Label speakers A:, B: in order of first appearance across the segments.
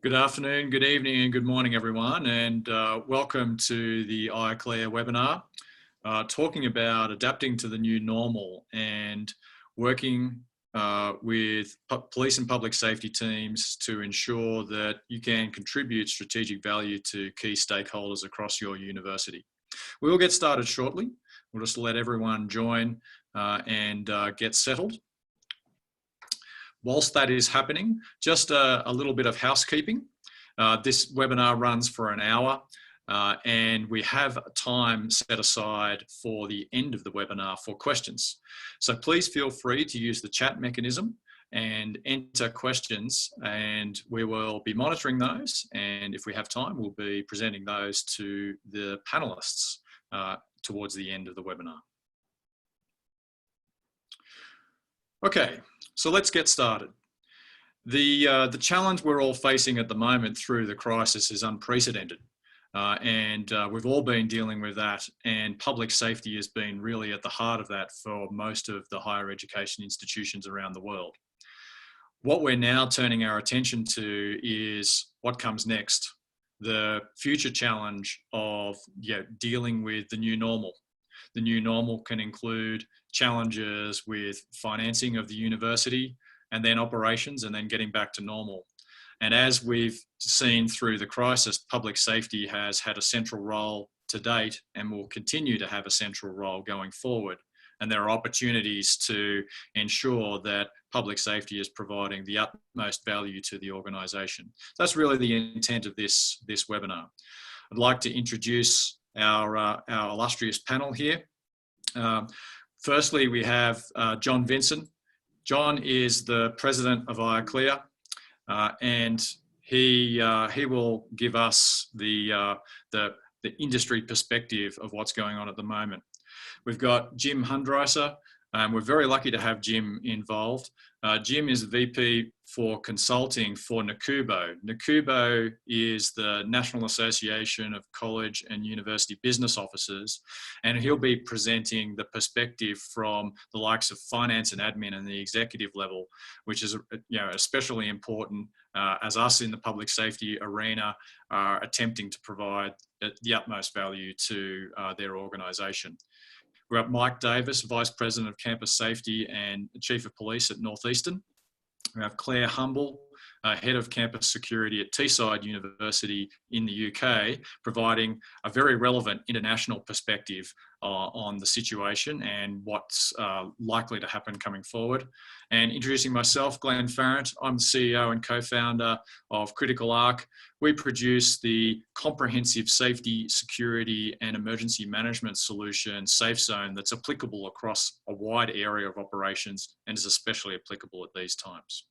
A: Good afternoon, good evening, and good morning, everyone, and welcome to the IACLEA webinar, talking about adapting to the new normal and working with police and public safety teams to ensure that you can contribute strategic value to key stakeholders across your university. We will get started shortly. We'll just let everyone join and get settled. Whilst that is happening, just a little bit of housekeeping. This webinar runs for an hour and we have time set aside for the end of the webinar for questions. So please feel free to use the chat mechanism and enter questions, and we will be monitoring those, and if we have time we'll be presenting those to the panelists towards the end of the webinar. Okay, so let's get started. The challenge we're all facing at the moment through the crisis is unprecedented, and we've all been dealing with that, and public safety has been really at the heart of that for most of the higher education institutions around the world. What we're now turning our attention to is what comes next, the future challenge of dealing with the new normal. The new normal can include challenges with financing of the university, and then operations, and then getting back to normal. And as we've seen through the crisis, public safety has had a central role to date and will continue to have a central role going forward. And there are opportunities to ensure that public safety is providing the utmost value to the organisation. That's really the intent of this webinar. I'd like to introduce our illustrious panel here. Firstly, we have John Vincent. John is the president of IACLEA, and he will give us the industry perspective of what's going on at the moment. We've got Jim Hundreiser, and we're very lucky to have Jim involved. Jim is VP for consulting for NACUBO. NACUBO is the National Association of College and University Business Officers, and he'll be presenting the perspective from the likes of finance and admin and the executive level, which is especially important as us in the public safety arena are attempting to provide the utmost value to their organisation. We've got Mike Davis, Vice President of Campus Safety and Chief of Police at Northeastern. We have Claire Humble, Head of Campus Security at Teesside University in the UK, providing a very relevant international perspective on the situation and what's likely to happen coming forward. And introducing myself, Glenn Farrant, I'm the CEO and co-founder of CriticalArc. We produce the comprehensive safety, security and emergency management solution, Safe Zone, that's applicable across a wide area of operations and is especially applicable at these times.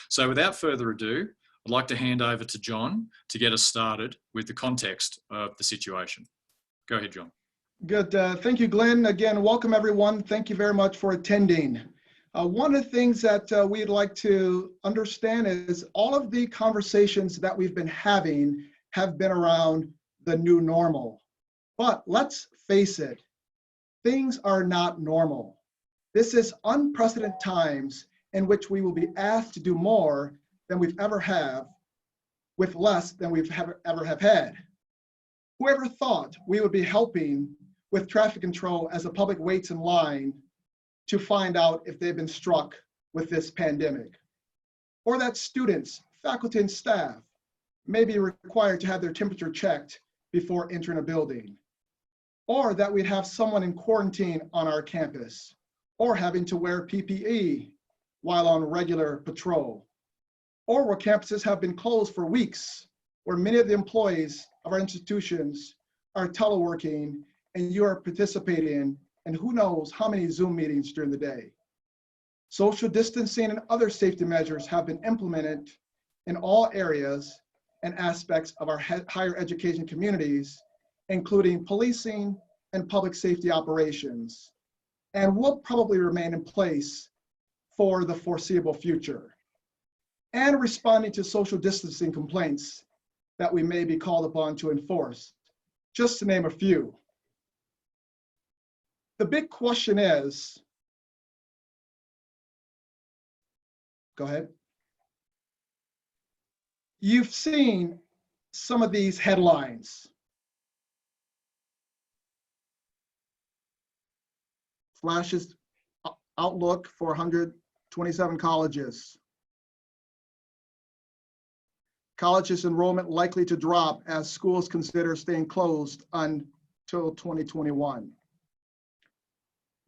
A: So without further ado, I'd like to hand over to John to get us started with the context of the situation. Go ahead, John.
B: Good. Thank you, Glenn. Again, welcome everyone. Thank you very much for attending. One of the things that we'd like to understand is all of the conversations that we've been having have been around the new normal. But let's face it, things are not normal. This is unprecedented times in which we will be asked to do more than we've ever have with less than we've ever have had. Whoever thought we would be helping with traffic control as the public waits in line to find out if they've been struck with this pandemic, or that students, faculty, and staff may be required to have their temperature checked before entering a building, or that we'd have someone in quarantine on our campus, or having to wear PPE while on regular patrol, or where campuses have been closed for weeks, where many of the employees of our institutions are teleworking and you are participating in who knows how many Zoom meetings during the day. Social distancing and other safety measures have been implemented in all areas and aspects of our higher education communities, including policing and public safety operations, and will probably remain in place for the foreseeable future. And responding to social distancing complaints that we may be called upon to enforce, just to name a few. The big question is, go ahead. You've seen some of these headlines. Flash's outlook for 127 colleges. Colleges enrollment likely to drop as schools consider staying closed until 2021.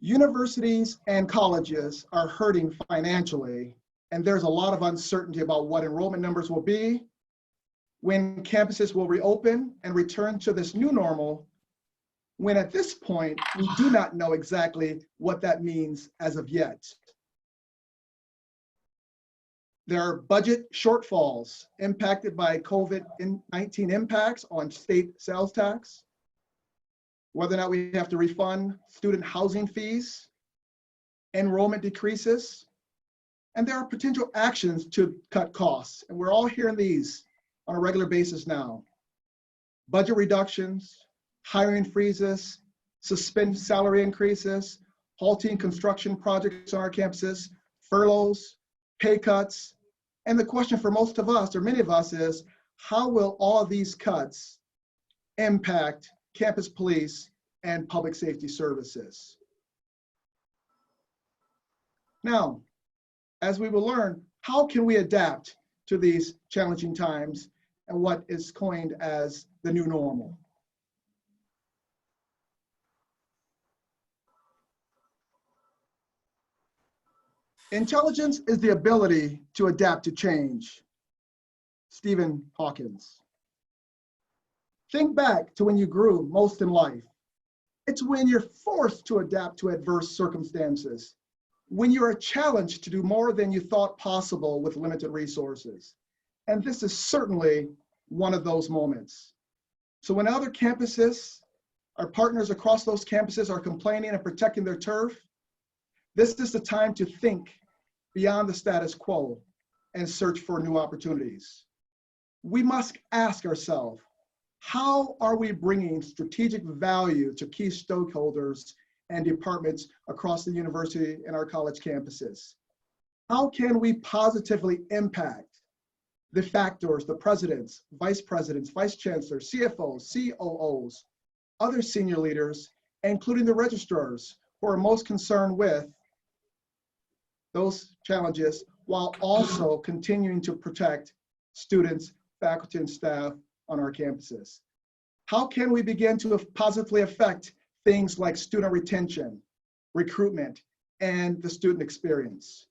B: Universities and colleges are hurting financially, and there's a lot of uncertainty about what enrollment numbers will be, when campuses will reopen and return to this new normal, when at this point, we do not know exactly what that means as of yet. There are budget shortfalls impacted by COVID-19 impacts on state sales tax, whether or not we have to refund student housing fees, enrollment decreases, and there are potential actions to cut costs. And we're all hearing these on a regular basis now. Budget reductions, hiring freezes, suspend salary increases, halting construction projects on our campuses, furloughs, pay cuts. And the question for most of us, or many of us, is how will all of these cuts impact campus police and public safety services? Now, as we will learn, how can we adapt to these challenging times and what is coined as the new normal? Intelligence is the ability to adapt to change. Stephen Hawkins. Think back to when you grew most in life. It's when you're forced to adapt to adverse circumstances, when you are challenged to do more than you thought possible with limited resources. And this is certainly one of those moments. So when other campuses, our partners across those campuses are complaining and protecting their turf, this is the time to think beyond the status quo and search for new opportunities. We must ask ourselves, how are we bringing strategic value to key stakeholders and departments across the university and our college campuses? How can we positively impact the factors, the presidents, vice chancellors, CFOs, COOs, other senior leaders, including the registrars who are most concerned with those challenges, while also continuing to protect students, faculty, and staff on our campuses? How can we begin to positively affect things like student retention, recruitment, and the student experience?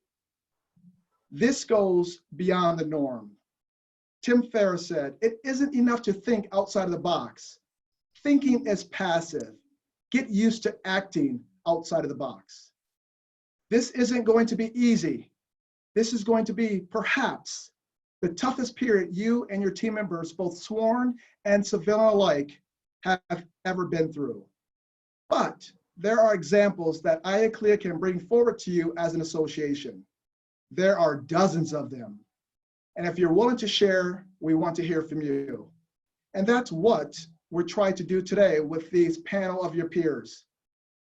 B: This goes beyond the norm. Tim Ferriss said, it isn't enough to think outside of the box. Thinking is passive. Get used to acting outside of the box. This isn't going to be easy. This is going to be perhaps the toughest period you and your team members, both sworn and civilian alike, have ever been through. But there are examples that IACLEA can bring forward to you as an association. There are dozens of them. And if you're willing to share, we want to hear from you. And that's what we're trying to do today with these panel of your peers.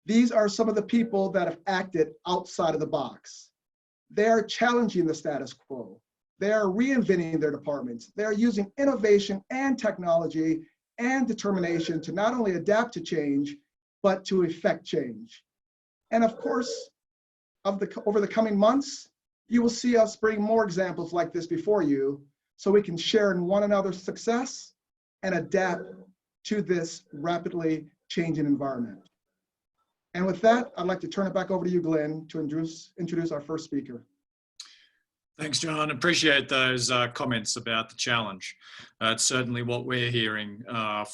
B: These are some of the people that have acted outside of the box. They are challenging the status quo. They are reinventing their departments. They are using innovation and technology and determination to not only adapt to change, but to effect change. And of course, over the coming months, you will see us bring more examples like this before you so we can share in one another's success and adapt to this rapidly changing environment. And with that, I'd like to turn it back over to you, Glenn, to introduce our first speaker.
A: Thanks, John. Appreciate those comments about the challenge. It's certainly what we're hearing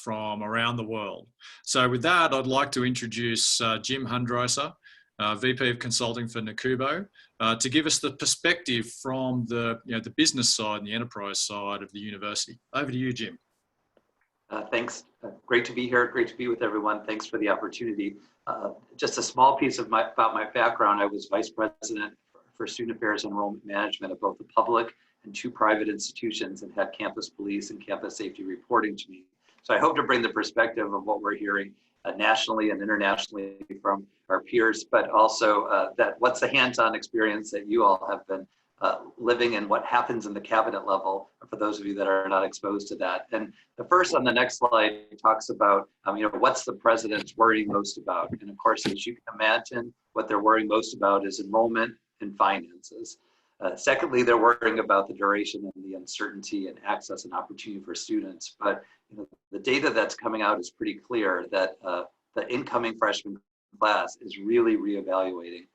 A: from around the world. So with that, I'd like to introduce Jim Hundroser, VP of Consulting for Nakubo, to give us the perspective from the business side and the enterprise side of the university. Over to you, Jim.
C: Thanks. Great to be here. Great to be with everyone. Thanks for the opportunity. Just a small piece of about my background. I was Vice President for Student Affairs and Enrollment Management of both the public and 2 private institutions, and had campus police and campus safety reporting to me. So I hope to bring the perspective of what we're hearing nationally and internationally from our peers, but also that what's the hands-on experience that you all have been living and what happens in the cabinet level for those of you that are not exposed to that. And the first on the next slide talks about, what's the president's worrying most about? And of course, as you can imagine, what they're worrying most about is enrollment and finances. Secondly, they're worrying about the duration and the uncertainty and access and opportunity for students. But the data that's coming out is pretty clear that the incoming freshman class is really reevaluating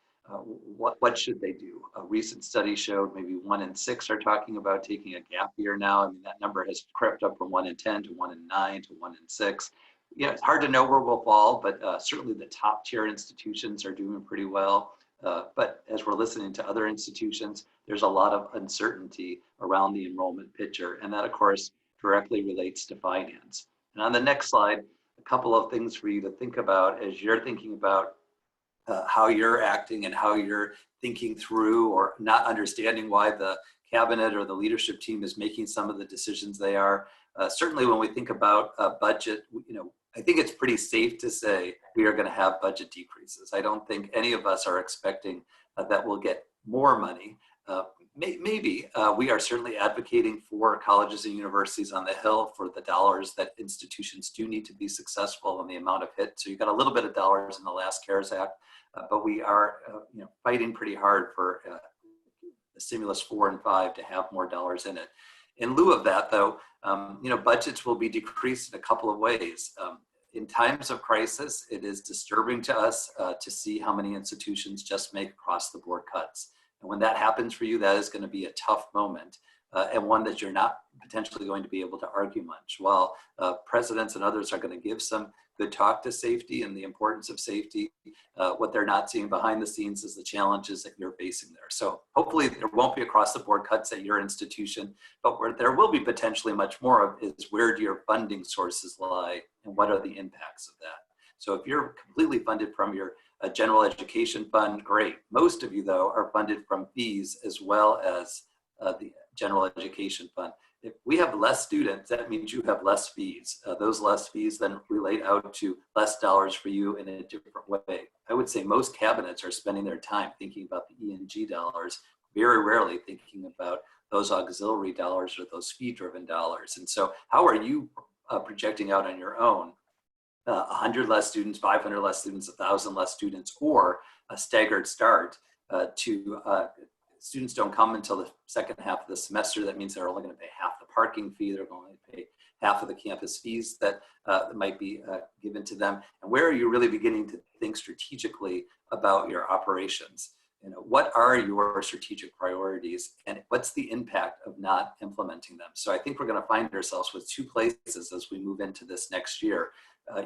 C: what should they do. A recent study showed maybe 1 in 6 are talking about taking a gap year now. I mean, that number has crept up from 1 in 10 to 1 in 9 to 1 in 6. It's hard to know where we'll fall, but certainly the top tier institutions are doing pretty well. But as we're listening to other institutions, there's a lot of uncertainty around the enrollment picture. And that, of course, directly relates to finance. And on the next slide, a couple of things for you to think about as you're thinking about how you're acting and how you're thinking through or not understanding why the cabinet or the leadership team is making some of the decisions they are. Certainly when we think about a budget, I think it's pretty safe to say we are going to have budget decreases. I don't think any of us are expecting that we'll get more money. Maybe we are certainly advocating for colleges and universities on the Hill for the dollars that institutions do need to be successful and the amount of hit. So you got a little bit of dollars in the last CARES Act, but we are fighting pretty hard for the stimulus 4 and 5 to have more dollars in it. In lieu of that, though, budgets will be decreased in a couple of ways. In times of crisis, it is disturbing to us to see how many institutions just make across the board cuts. And when that happens for you, that is going to be a tough moment and one that you're not potentially going to be able to argue much. While presidents and others are going to give some good talk to safety and the importance of safety, what they're not seeing behind the scenes is the challenges that you're facing there. So hopefully there won't be across the board cuts at your institution, but where there will be potentially much more of is where do your funding sources lie and what are the impacts of that? So if you're completely funded from your general education fund, great. Most of you, though, are funded from fees as well as the general education fund. If we have less students, that means you have less fees. Those less fees then relate out to less dollars for you in a different way. I would say most cabinets are spending their time thinking about the E&G dollars, very rarely thinking about those auxiliary dollars or those fee-driven dollars. And so how are you projecting out on your own 100 less students, 500 less students, 1,000 less students, or a staggered start to students don't come until the second half of the semester. That means they're only going to pay half the parking fee. They're going to pay half of the campus fees that might be given to them. And where are you really beginning to think strategically about your operations? What are your strategic priorities and what's the impact of not implementing them? So I think we're going to find ourselves with 2 places as we move into this next year.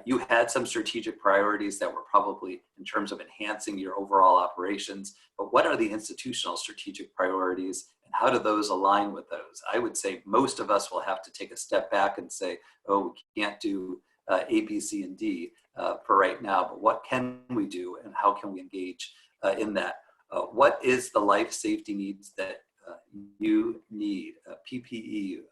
C: You had some strategic priorities that were probably in terms of enhancing your overall operations, but what are the institutional strategic priorities and how do those align with those? I would say most of us will have to take a step back and say, oh, we can't do A, B, C, and D for right now, but what can we do and how can we engage in that? What is the life safety needs that you need, PPE,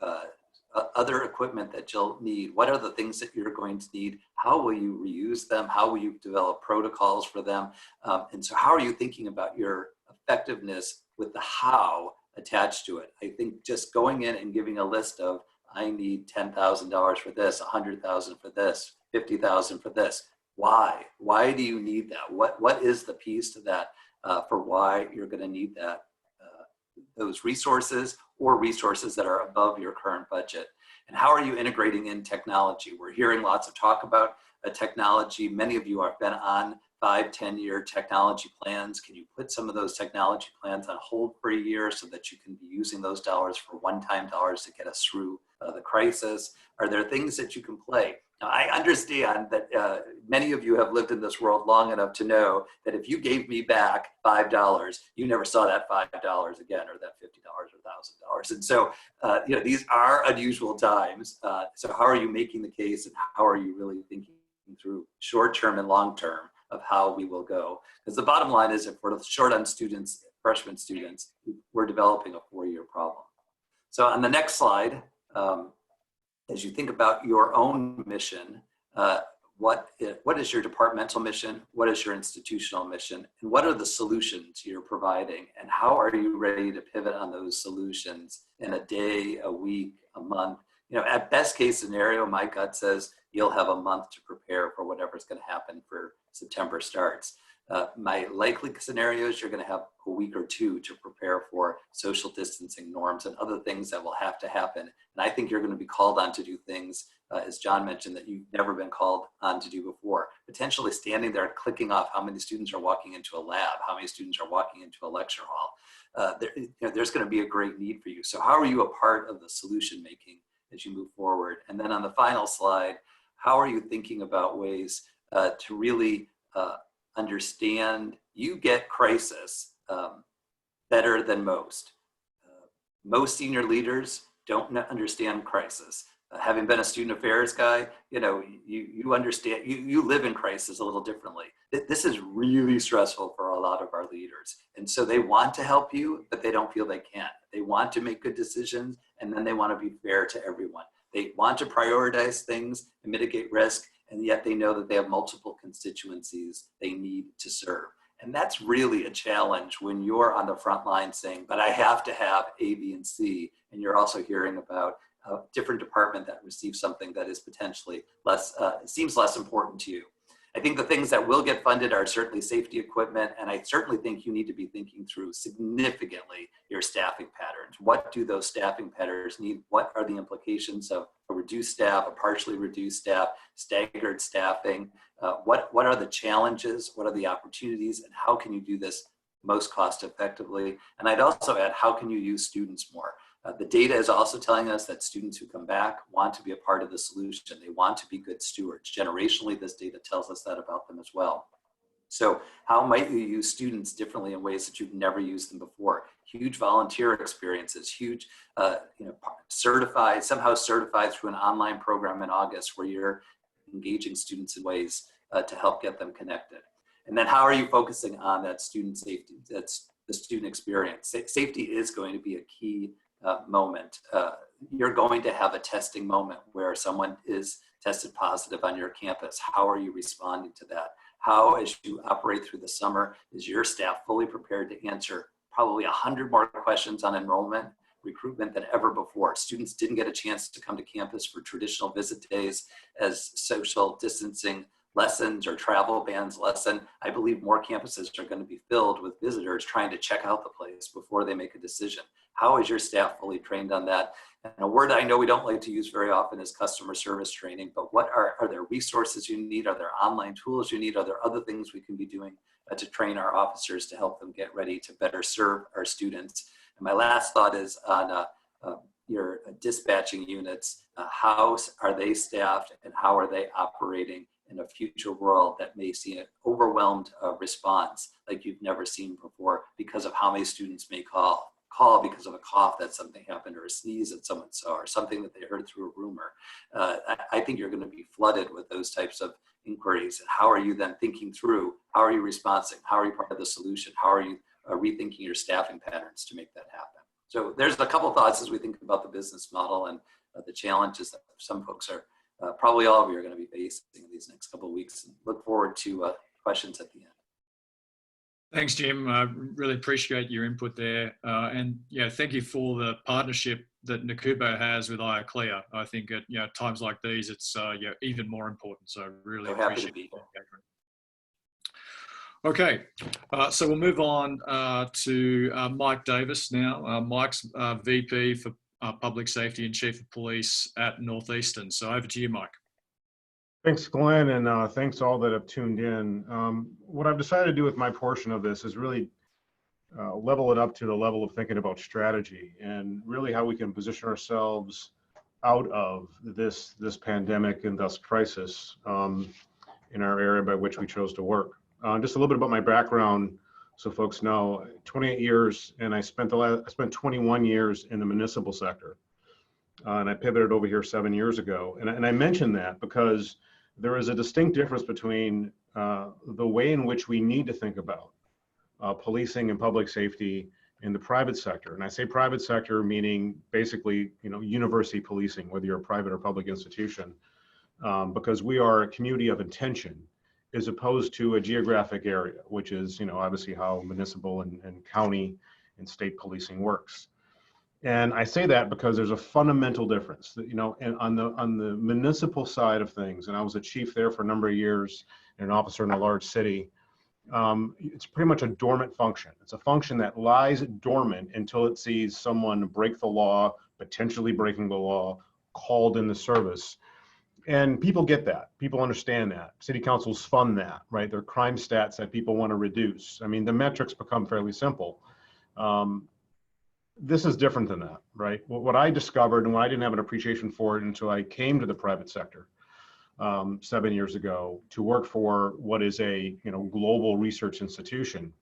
C: other equipment that you'll need? What are the things that you're going to need? How will you reuse them? How will you develop protocols for them? And so how are you thinking about your effectiveness with the how attached to it? I think just going in and giving a list of, I need $10,000 for this, $100,000 for this, $50,000 for this. Why? Why do you need that? What is the piece to that for why you're going to need that? Those resources or resources that are above your current budget? And how are you integrating in technology? We're hearing lots of talk about technology. Many of you have been on 5-10-year technology plans. Can you put some of those technology plans on hold for a year so that you can be using those dollars for one-time dollars to get us through the crisis? Are there things that you can play? Now, I understand that many of you have lived in this world long enough to know that if you gave me back $5, you never saw that $5 again, or that $50 or $1,000. And so, these are unusual times. So how are you making the case and how are you really thinking through short-term and long-term of how we will go? Because the bottom line is if we're short on students, freshman students, we're developing a 4-year problem. So on the next slide, as you think about your own mission, what is your departmental mission? What is your institutional mission? And what are the solutions you're providing? And how are you ready to pivot on those solutions in a day, a week, a month? You know, at best case scenario, my gut says you'll have a month to prepare for whatever's going to happen for September starts. My likely scenario is you're going to have a week or two to prepare for social distancing norms and other things that will have to happen. And I think you're going to be called on to do things, as John mentioned, that you've never been called on to do before. Potentially standing there and clicking off how many students are walking into a lab, how many students are walking into a lecture hall. There's going to be a great need for you. So how are you a part of the solution making as you move forward? And then on the final slide, how are you thinking about ways to really understand you get crisis better than most. Most senior leaders don't understand crisis. Having been a student affairs guy, you know, you understand, you live in crisis a little differently. This is really stressful for a lot of our leaders. And so they want to help you, but they don't feel they can. They want to make good decisions, and then they want to be fair to everyone. They want to prioritize things and mitigate risk, and yet they know that they have multiple constituencies they need to serve. And that's really a challenge when you're on the front line saying, but I have to have A, B, and C, and you're also hearing about a different department that receives something that is potentially less, seems less important to you. I think the things that will get funded are certainly safety equipment, and I certainly think you need to be thinking through significantly your staffing patterns. What do those staffing patterns need? What are the implications of a reduced staff, a partially reduced staff, staggered staffing? What are the challenges? What are the opportunities? And how can you do this most cost effectively? And I'd also add, how can you use students more? The data is also telling us that students who come back want to be a part of the solution. They want to be good stewards. Generationally, this data tells us that about them as well. So how might you use students differently in ways that you've never used them before? Huge volunteer experiences, huge, somehow certified through an online program in August where you're engaging students in ways to help get them connected. And then how are you focusing on that student safety? That's the student experience. Safety is going to be a key moment. You're going to have a testing moment where someone is tested positive on your campus. How are you responding to that? How, as you operate through the summer, is your staff fully prepared to answer probably 100 more questions on enrollment, recruitment than ever before? Students didn't get a chance to come to campus for traditional visit days as social distancing lessons or travel bans lessen. I believe more campuses are going to be filled with visitors trying to check out the place before they make a decision. How is your staff fully trained on that? And a word I know we don't like to use very often is customer service training, but what are there resources you need? Are there online tools you need? Are there other things we can be doing to train our officers to help them get ready to better serve our students? And my last thought is on your dispatching units. How are they staffed and how are they operating in a future world that may see an overwhelmed response like you've never seen before because of how many students may call because of a cough that something happened or a sneeze that someone saw or something that they heard through a rumor. I think you're going to be flooded with those types of inquiries. And how are you then thinking through, how are you responding? How are you part of the solution? How are you rethinking your staffing patterns to make that happen? So there's a couple thoughts as we think about the business model and the challenges that some folks are, probably all of you are going to be facing in these next couple of weeks. And look forward to questions at the end.
A: Thanks, Jim. I really appreciate your input there. And yeah, thank you for the partnership that NACUBO has with IACLEA. I think at times like these, it's even more important. So really appreciate the engagement. Okay, so we'll move on to Mike Davis now. Mike's VP for Public Safety and Chief of Police at Northeastern. So over to you, Mike.
D: Thanks, Glenn, and thanks all that have tuned in. What I've decided to do with my portion of this is really level it up to the level of thinking about strategy and really how we can position ourselves out of this pandemic and thus crisis in our area by which we chose to work. Just a little bit about my background, so folks know. 28 years, and I spent 21 years in the municipal sector, and I pivoted over here 7 years ago. And I mention that because there is a distinct difference between the way in which we need to think about policing and public safety in the private sector. And I say private sector meaning basically, university policing, whether you're a private or public institution, because we are a community of intention as opposed to a geographic area, which is, obviously how municipal and county and state policing works. And I say that because there's a fundamental difference that, and on the municipal side of things, and I was a chief there for a number of years and an officer in a large city, it's pretty much a dormant function. It's a function that lies dormant until it sees someone break the law, potentially breaking the law, called in the service. And people get that. People understand that. City councils fund that, right? They're crime stats that people want to reduce. I mean, the metrics become fairly simple. This is different than that, right? What I discovered, and what I didn't have an appreciation for it until I came to the private sector 7 years ago to work for what is a global research institution,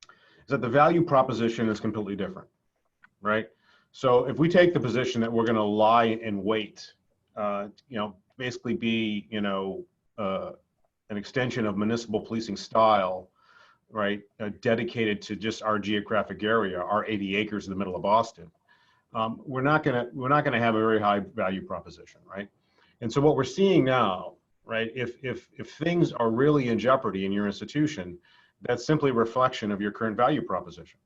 D: is that the value proposition is completely different, right? So if we take the position that we're going to lie in wait, basically be, an extension of municipal policing style, right? Dedicated to just our geographic area, our 80 acres in the middle of Boston. We're not gonna have a very high value proposition, right? And so what we're seeing now, right? If things are really in jeopardy in your institution, that's simply a reflection of your current value proposition.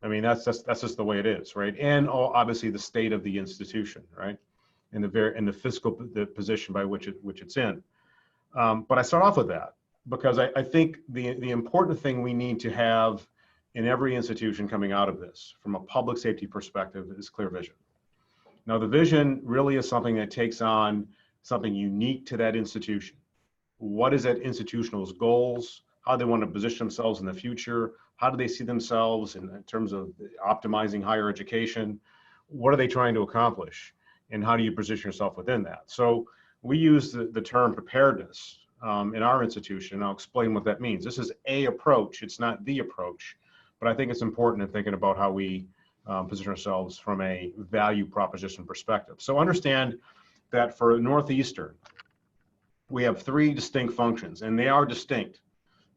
D: I mean, that's just the way it is, right? And obviously the state of the institution, right? And the fiscal position by which it's in. But I start off with that because I think the important thing we need to have in every institution coming out of this, from a public safety perspective, is clear vision. Now, the vision really is something that takes on something unique to that institution. What is that institutional's goals? How they want to position themselves in the future? How do they see themselves in terms of optimizing higher education? What are they trying to accomplish? And how do you position yourself within that? So we use the term preparedness in our institution, and I'll explain what that means. This is a approach, it's not the approach, but I think it's important in thinking about how we position ourselves from a value proposition perspective. So understand that for Northeastern, we have 3 distinct functions, and they are distinct.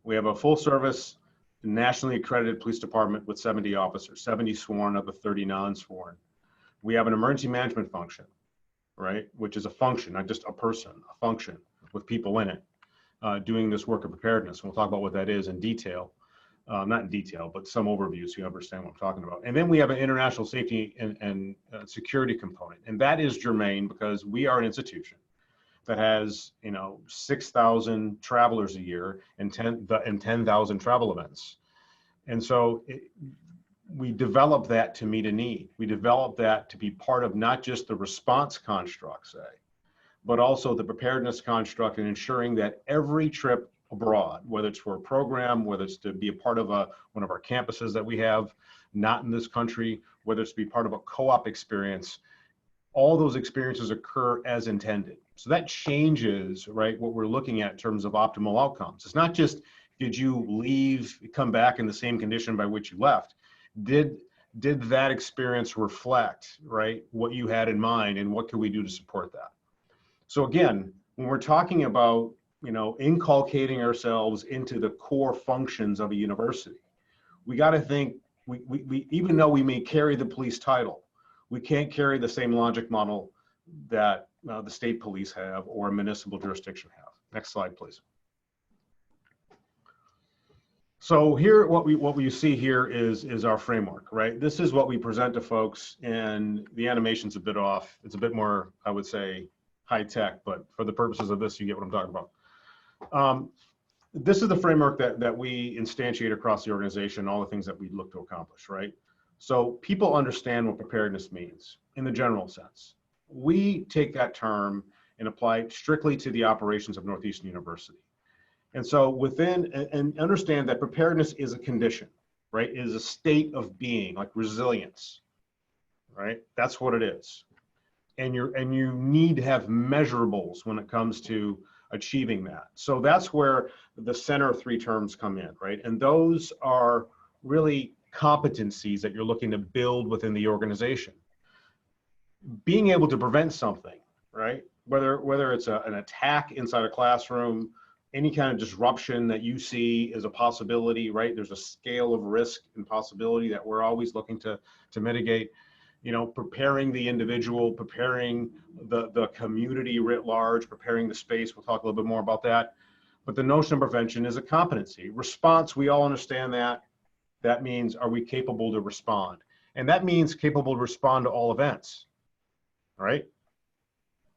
D: We have a full service, nationally accredited police department with 70 officers, 70 sworn of the 30 non-sworn. We have an emergency management function, right? Which is a function, not just a person, a function with people in it, doing this work of preparedness. We'll talk about what that is in detail, not in detail, but some overview so you understand what I'm talking about. And then we have an international safety and security component. And that is germane because we are an institution that has, 6,000 travelers a year and 10,000 travel events. And so we develop that to meet a need. We develop that to be part of not just the response construct, say, but also the preparedness construct and ensuring that every trip abroad, whether it's for a program, whether it's to be a part of one of our campuses that we have, not in this country, whether it's to be part of a co-op experience, all those experiences occur as intended. So that changes, right, what we're looking at in terms of optimal outcomes. It's not just, did you leave, come back in the same condition by which you left? Did that experience reflect, right, what you had in mind, and what can we do to support that? So again, when we're talking about, inculcating ourselves into the core functions of a university, we got to think, we even though we may carry the police title, we can't carry the same logic model that the state police have or a municipal jurisdiction have. Next slide, please. So here, what we see here is our framework, right? This is what we present to folks, and the animation's a bit off. It's a bit more, I would say, high tech, but for the purposes of this, you get what I'm talking about. This is the framework that we instantiate across the organization, all the things that we look to accomplish, right? So people understand what preparedness means in the general sense. We take that term and apply it strictly to the operations of Northeastern University. And so and understand that preparedness is a condition, right? It is a state of being, like resilience, right? That's what it is. And you need to have measurables when it comes to achieving that. So that's where the center of 3 terms come in, right? And those are really competencies that you're looking to build within the organization. Being able to prevent something, right? Whether it's an attack inside a classroom, any kind of disruption that you see is a possibility, right? There's a scale of risk and possibility that we're always looking to mitigate. preparing the individual, preparing the community writ large, preparing the space. We'll talk a little bit more about that. But the notion of prevention is a competency. Response, we all understand that. That means, are we capable to respond? And that means capable to respond to all events, right?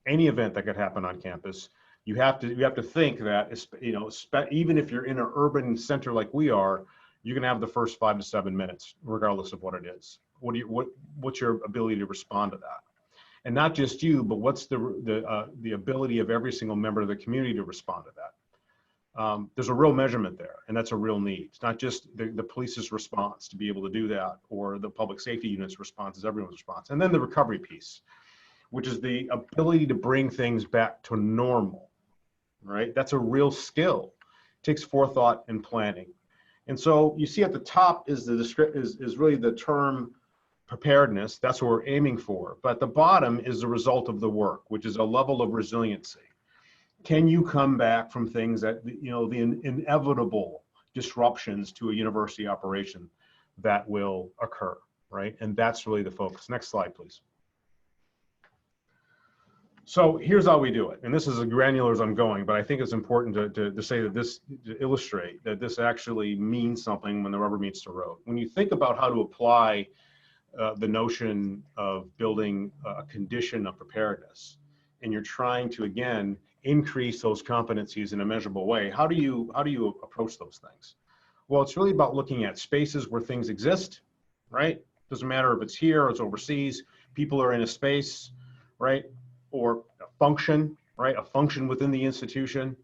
D: Any event that could happen on campus, you have to think that, even if you're in an urban center like we are, you're going to have the first 5 to 7 minutes, regardless of what it is. What's your ability to respond to that? And not just you, but what's the ability of every single member of the community to respond to that? There's a real measurement there, and that's a real need. It's not just the police's response to be able to do that, or the public safety unit's response, is everyone's response. And then the recovery piece, which is the ability to bring things back to normal, right? That's a real skill. It takes forethought and planning. And so you see at the top is really the term preparedness. That's what we're aiming for. But at the bottom is the result of the work, which is a level of resiliency. Can you come back from things that, the inevitable disruptions to a university operation that will occur, right? And that's really the focus. Next slide, please. So here's how we do it. And this is as granular as I'm going, but I think it's important to say that to illustrate that this actually means something when the rubber meets the road. When you think about how to apply the notion of building a condition of preparedness, and you're trying to, again, increase those competencies in a measurable way, how do you approach those things? Well, it's really about looking at spaces where things exist, right? Doesn't matter if it's here or it's overseas. People are in a space, right? Or a function, right? A function within the institution,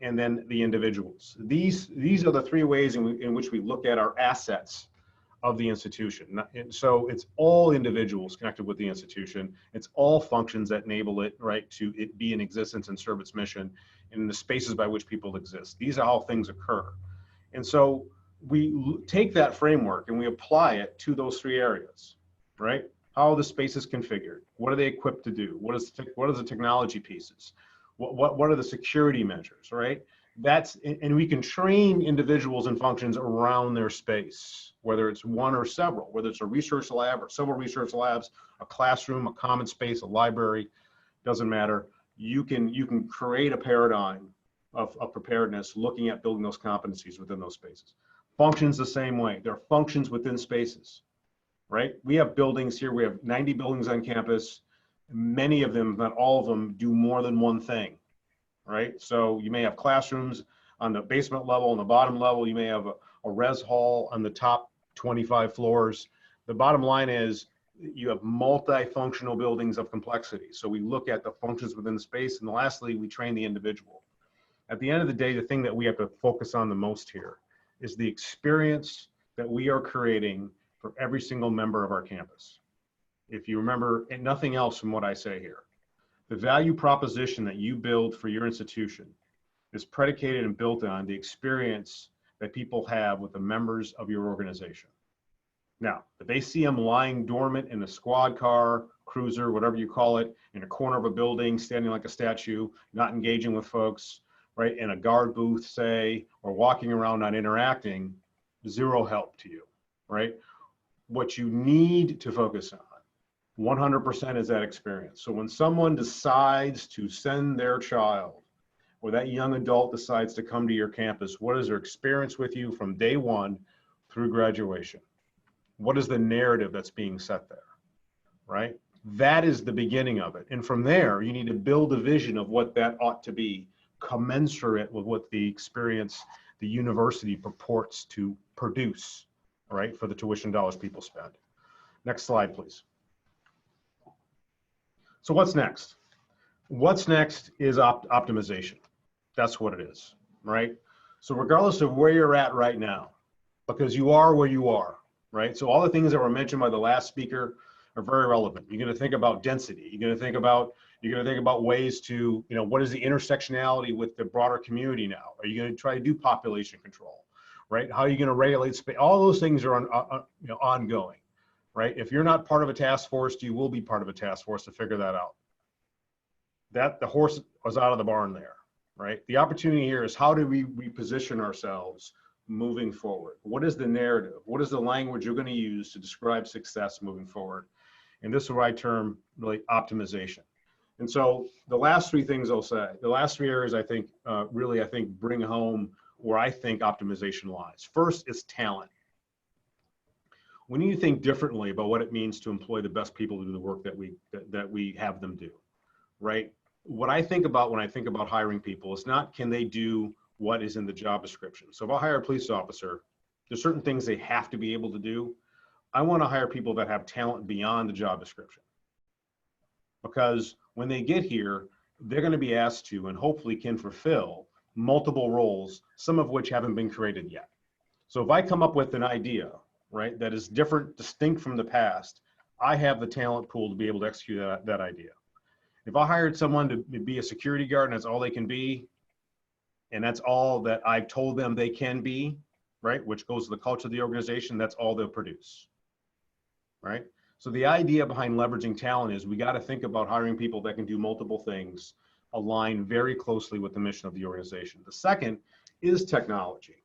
D: and then the individuals. These are the 3 ways in which we look at our assets of the institution. And so it's all individuals connected with the institution. It's all functions that enable it, right, to it be in existence and serve its mission in the spaces by which people exist. These are how things occur. And so we take that framework and we apply it to those 3 areas, right? How are the spaces configured? What are they equipped to do? What are the technology pieces? What are the security measures, right? And we can train individuals and functions around their space, whether it's one or several, whether it's a research lab or several research labs, a classroom, a common space, a library, doesn't matter. You can create a paradigm of preparedness looking at building those competencies within those spaces. Functions the same way. There are functions within spaces, right? We have buildings here. We have 90 buildings on campus. Many of them, not all of them, do more than one thing, right? So you may have classrooms on the basement level, on the bottom level. You may have a res hall on the top 25 floors. The bottom line is you have multifunctional buildings of complexity. So we look at the functions within the space, and lastly, we train the individual. At the end of the day, the thing that we have to focus on the most here is the experience that we are creating for every single member of our campus. If you remember nothing else from what I say here, the value proposition that you build for your institution is predicated and built on the experience that people have with the members of your organization. Now, if they see them lying dormant in a squad car, cruiser, whatever you call it, in a corner of a building, standing like a statue, not engaging with folks, right, in a guard booth, say, or walking around not interacting, zero help to you, right? What you need to focus on 100% is that experience. So when someone decides to send their child, or that young adult decides to come to your campus, what is their experience with you from day one through graduation? What is the narrative that's being set there, right? That is the beginning of it. And from there, you need to build a vision of what that ought to be, commensurate with what the experience the university purports to produce, right, for the tuition dollars people spend. Next slide, please. So what's next? What's next is optimization. That's what it is, right? So regardless of where you're at right now, because you are where you are, right? So all the things that were mentioned by the last speaker are very relevant. You're going to think about density. You're going to think about ways to, what is the intersectionality with the broader community now? Are you going to try to do population control, right? How are you going to regulate space? All those things are ongoing. Right? If you're not part of a task force, you will be part of a task force to figure that out. The horse was out of the barn there, right? The opportunity here is how do we reposition ourselves moving forward? What is the narrative? What is the language you're going to use to describe success moving forward? And this is what I term really optimization. And so the last three things I'll say, the last three areas I think really bring home where I think optimization lies. First is talent. We need to think differently about what it means to employ the best people to do the work that we have them do, right? What I think about when I think about hiring people is not can they do what is in the job description. So if I hire a police officer, there's certain things they have to be able to do. I want to hire people that have talent beyond the job description. Because when they get here, they're going to be asked to and hopefully can fulfill multiple roles, some of which haven't been created yet. So if I come up with an idea, right, that is different, distinct from the past, I have the talent pool to be able to execute that idea. If I hired someone to be a security guard and that's all they can be, and that's all that I've told them they can be, right, which goes to the culture of the organization, that's all they'll produce, right? So the idea behind leveraging talent is we got to think about hiring people that can do multiple things, align very closely with the mission of the organization. The second is technology,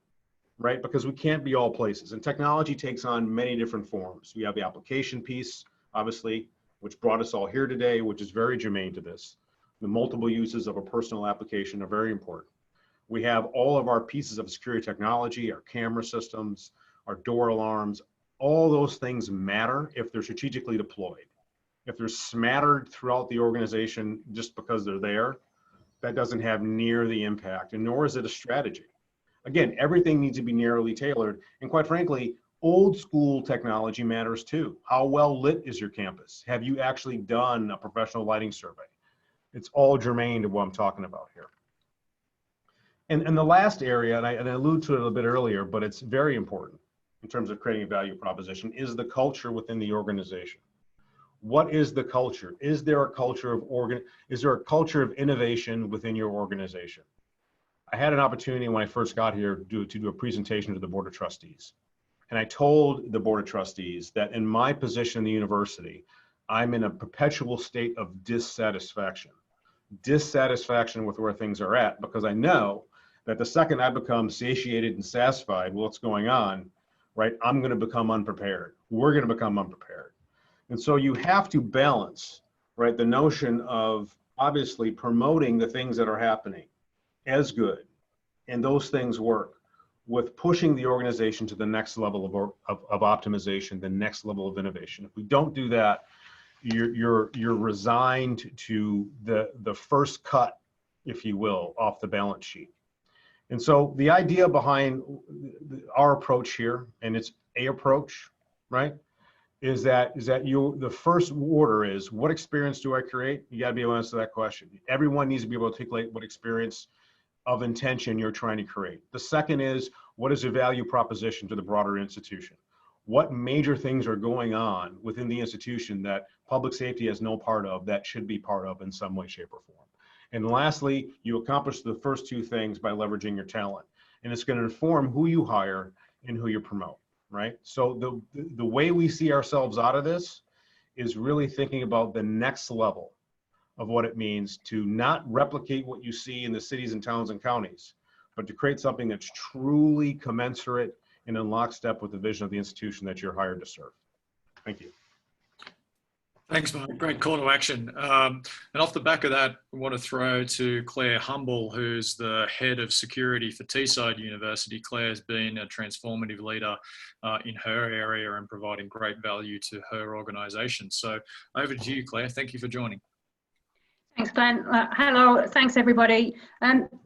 D: right? Because we can't be all places, and technology takes on many different forms. We have the application piece, obviously, which brought us all here today, which is very germane to this. The multiple uses of a personal application are very important. We have all of our pieces of security technology, our camera systems, our door alarms. All those things matter if they're strategically deployed. If they're smattered throughout the organization just because they're there, that doesn't have near the impact, and nor is it a strategy. Again, everything needs to be narrowly tailored, and quite frankly, old school technology matters too. How well lit is your campus? Have you actually done a professional lighting survey? It's all germane to what I'm talking about here. And the last area, and I alluded to it a little bit earlier, but it's very important in terms of creating a value proposition, is the culture within the organization. What is the culture? Is there a culture of innovation within your organization? I had an opportunity when I first got here to do a presentation to the Board of Trustees. And I told the Board of Trustees that in my position in the university, I'm in a perpetual state of dissatisfaction. Dissatisfaction with where things are at, because I know that the second I become satiated and satisfied with what's going on, right, I'm going to become unprepared. We're going to become unprepared. And so you have to balance, right, the notion of obviously promoting the things that are happening as good, and those things work, with pushing the organization to the next level of optimization, the next level of innovation. If we don't do that, you're resigned to the first cut, if you will, off the balance sheet. And so the idea behind our approach here, and it's a approach, right, is that the first order is, what experience do I create? You got to be able to answer that question. Everyone needs to be able to articulate what experience of intention you're trying to create. The second is, what is your value proposition to the broader institution? What major things are going on within the institution that public safety has no part of that should be part of in some way, shape, or form? And lastly, you accomplish the first two things by leveraging your talent. And it's going to inform who you hire and who you promote, right? So the way we see ourselves out of this is really thinking about the next level of what it means to not replicate what you see in the cities and towns and counties, but to create something that's truly commensurate and in lockstep with the vision of the institution that you're hired to serve. Thank you.
A: Thanks, Mark. Great call to action. And off the back of that, I want to throw to Claire Humble, who's the head of security for Teesside University. Claire's been a transformative leader in her area and providing great value to her organisation. So over to you, Claire. Thank you for joining.
E: Thanks, Glenn. Hello, thanks everybody.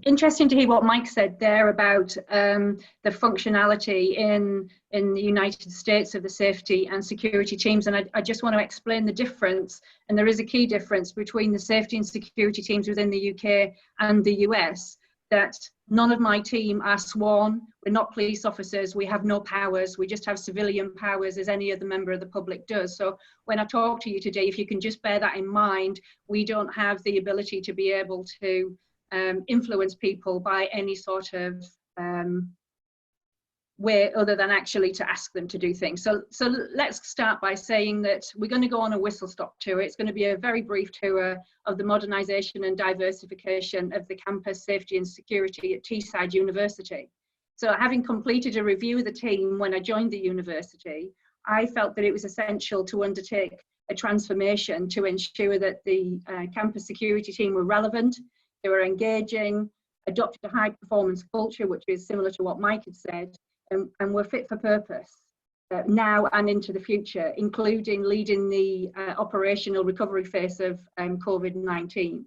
E: Interesting to hear what Mike said there about the functionality in the United States of the safety and security teams, and I just want to explain the difference, and there is a key difference between the safety and security teams within the UK and the US, that none of my team are sworn. We're not police officers. We have no powers. We just have civilian powers as any other member of the public does. So when I talk to you today, if you can just bear that in mind, we don't have the ability to be able to influence people by any sort of way other than actually to ask them to do things. So let's start by saying that we're going to go on a whistle-stop tour. It's going to be a very brief tour of the modernisation and diversification of the campus safety and security at Teesside University. So having completed a review of the team when I joined the university, I felt that it was essential to undertake a transformation to ensure that the campus security team were relevant, they were engaging, adopted a high performance culture, which is similar to what Mike had said, and were fit for purpose now and into the future, including leading the operational recovery phase of COVID-19.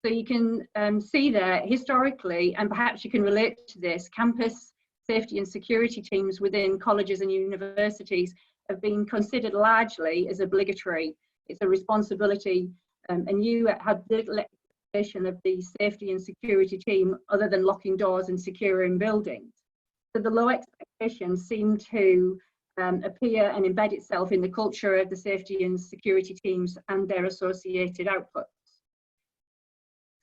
E: So you can see there historically, and perhaps you can relate to this, campus safety and security teams within colleges and universities have been considered largely as obligatory. It's a responsibility, and you had little expectation of the safety and security team other than locking doors and securing buildings. So the low expectations seem to appear and embed itself in the culture of the safety and security teams and their associated outputs.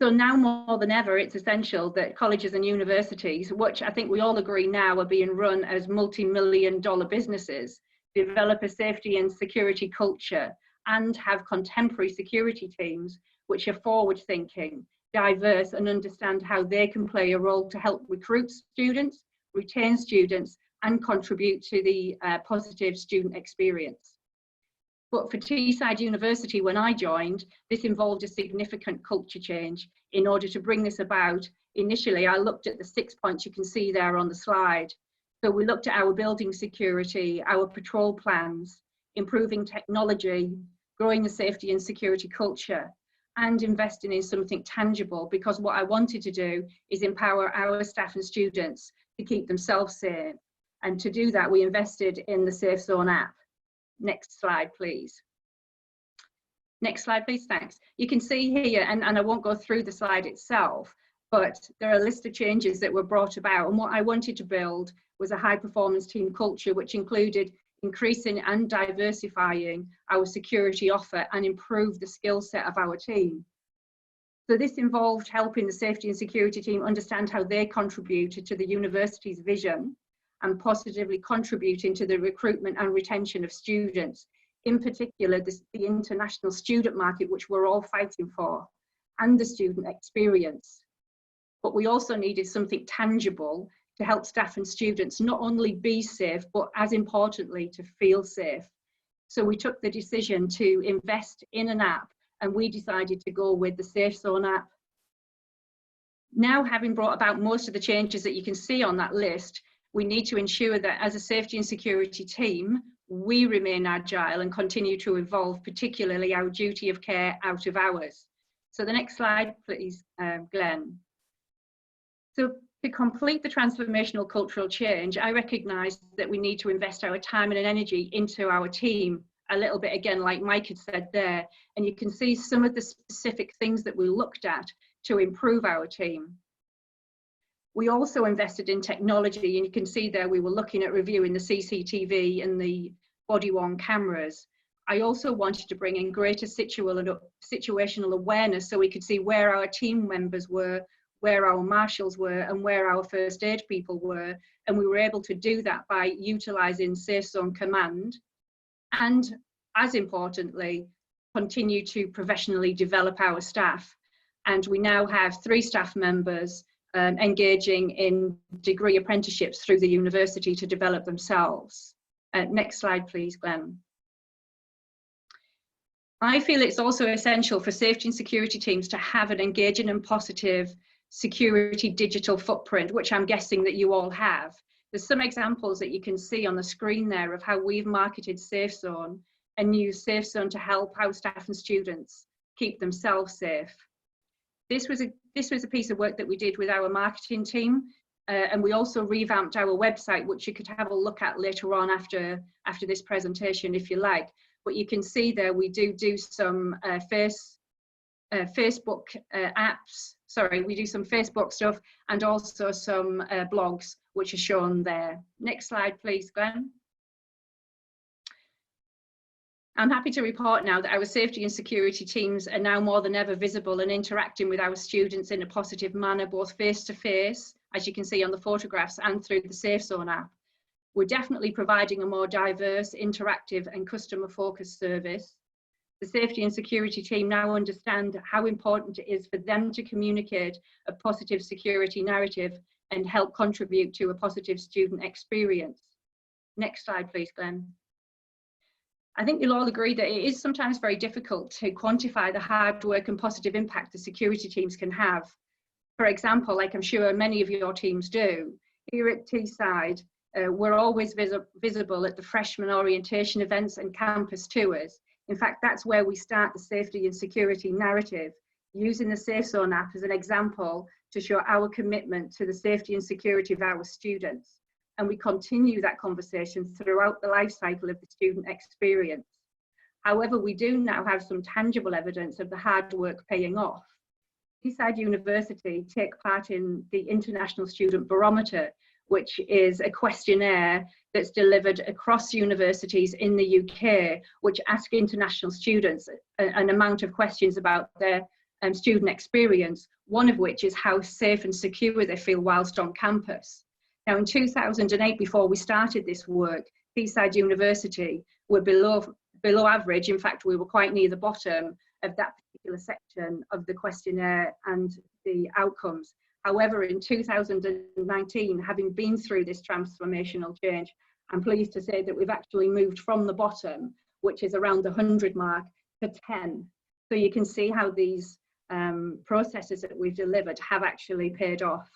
E: So now more than ever, it's essential that colleges and universities, which I think we all agree now are being run as multi-million-dollar businesses, develop a safety and security culture and have contemporary security teams which are forward-thinking, diverse, and understand how they can play a role to help recruit students, retain students, and contribute to the positive student experience. But for Teesside University, when I joined, this involved a significant culture change. In order to bring this about, initially I looked at the 6 points you can see there on the slide. So we looked at our building security, our patrol plans, improving technology, growing the safety and security culture, and investing in something tangible, because what I wanted to do is empower our staff and students to keep themselves safe. And to do that, we invested in the Safe Zone app. Next slide, please. Next slide, please, thanks. You can see here, and I won't go through the slide itself, but there are a list of changes that were brought about. And what I wanted to build was a high performance team culture, which included increasing and diversifying our security offer and improve the skill set of our team. So this involved helping the safety and security team understand how they contributed to the university's vision and positively contributing to the recruitment and retention of students, in particular the international student market, which we're all fighting for, and the student experience. But we also needed something tangible to help staff and students not only be safe, but as importantly, to feel safe. So we took the decision to invest in an app, and we decided to go with the Safe Zone app. Now, having brought about most of the changes that you can see on that list, we need to ensure that as a safety and security team, we remain agile and continue to evolve, particularly our duty of care out of hours. So the next slide, please, Glenn. So to complete the transformational cultural change, I recognise that we need to invest our time and energy into our team a little bit, again, like Mike had said there. And you can see some of the specific things that we looked at to improve our team. We also invested in technology, and you can see there we were looking at reviewing the CCTV and the body-worn cameras. I also wanted to bring in greater situational awareness so we could see where our team members were, where our marshals were, and where our first aid people were. And we were able to do that by utilising Safe Zone Command, and as importantly, continue to professionally develop our staff. And we now have 3 staff members engaging in degree apprenticeships through the university to develop themselves. Next slide, please, Glenn. I feel it's also essential for safety and security teams to have an engaging and positive security digital footprint, which I'm guessing that you all have. There's some examples that you can see on the screen there of how we've marketed Safe Zone and used Safe Zone to help our staff and students keep themselves safe. This was a piece of work that we did with our marketing team, and we also revamped our website, which you could have a look at later on after this presentation if you like. But you can see there we do some Facebook apps. Sorry, we do some Facebook stuff and also some blogs, which are shown there. Next slide, please, Glenn. I'm happy to report now that our safety and security teams are now more than ever visible and interacting with our students in a positive manner, both face-to-face, as you can see on the photographs, and through the Safe Zone app. We're definitely providing a more diverse, interactive and customer-focused service. The safety and security team now understand how important it is for them to communicate a positive security narrative and help contribute to a positive student experience. Next slide, please, Glenn. I think you'll all agree that it is sometimes very difficult to quantify the hard work and positive impact the security teams can have. For example, like I'm sure many of your teams do, here at Teesside, we're always visible at the freshman orientation events and campus tours. In fact, that's where we start the safety and security narrative, using the Safe Zone app as an example to show our commitment to the safety and security of our students. And we continue that conversation throughout the life cycle of the student experience. However, we do now have some tangible evidence of the hard work paying off. Teesside University take part in the International Student Barometer, which is a questionnaire that's delivered across universities in the UK, which ask international students an amount of questions about their student experience, one of which is how safe and secure they feel whilst on campus. Now, in 2008, before we started this work, Teesside University were below average. In fact, we were quite near the bottom of that particular section of the questionnaire and the outcomes. However, in 2019, having been through this transformational change, I'm pleased to say that we've actually moved from the bottom, which is around the 100 mark, to 10. So you can see how these processes that we've delivered have actually paid off.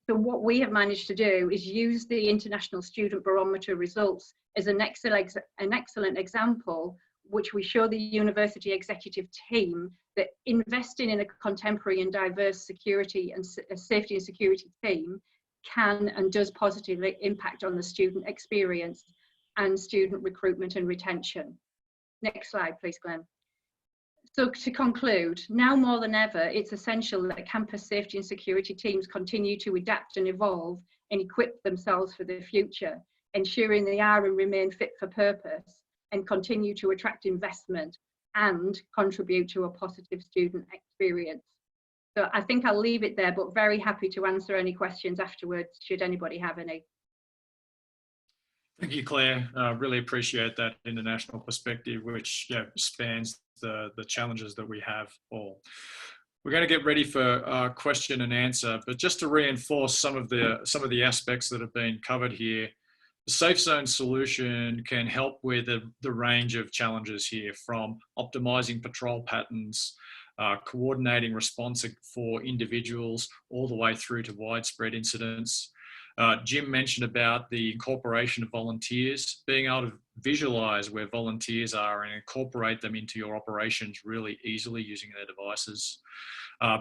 E: So what we have managed to do is use the International Student Barometer results as an excellent example, which we show the university executive team that investing in a contemporary and diverse security and safety and security team can and does positively impact on the student experience and student recruitment and retention. Next slide, please, Glenn. So to conclude, now more than ever, it's essential that campus safety and security teams continue to adapt and evolve and equip themselves for the future, ensuring they are and remain fit for purpose and continue to attract investment and contribute to a positive student experience. So I think I'll leave it there, but very happy to answer any questions afterwards, should anybody have any.
A: Thank you, Claire. Really appreciate that international perspective, which spans the challenges that we have all. We're going to get ready for question and answer, but just to reinforce some of the aspects that have been covered here, the Safe Zone solution can help with the range of challenges here, from optimizing patrol patterns, coordinating response for individuals, all the way through to widespread incidents. Jim mentioned about the incorporation of volunteers, being able to visualize where volunteers are and incorporate them into your operations really easily using their devices.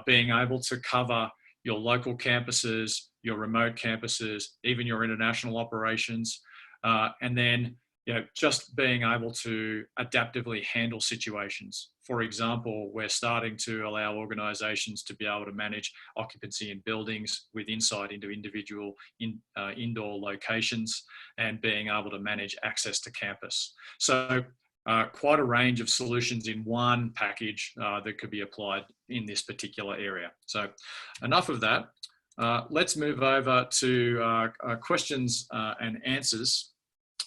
A: Being able to cover your local campuses, your remote campuses, even your international operations, and then just being able to adaptively handle situations. For example, we're starting to allow organisations to be able to manage occupancy in buildings with insight into individual indoor locations and being able to manage access to campus. So quite a range of solutions in one package that could be applied in this particular area. So enough of that. Let's move over to questions and answers.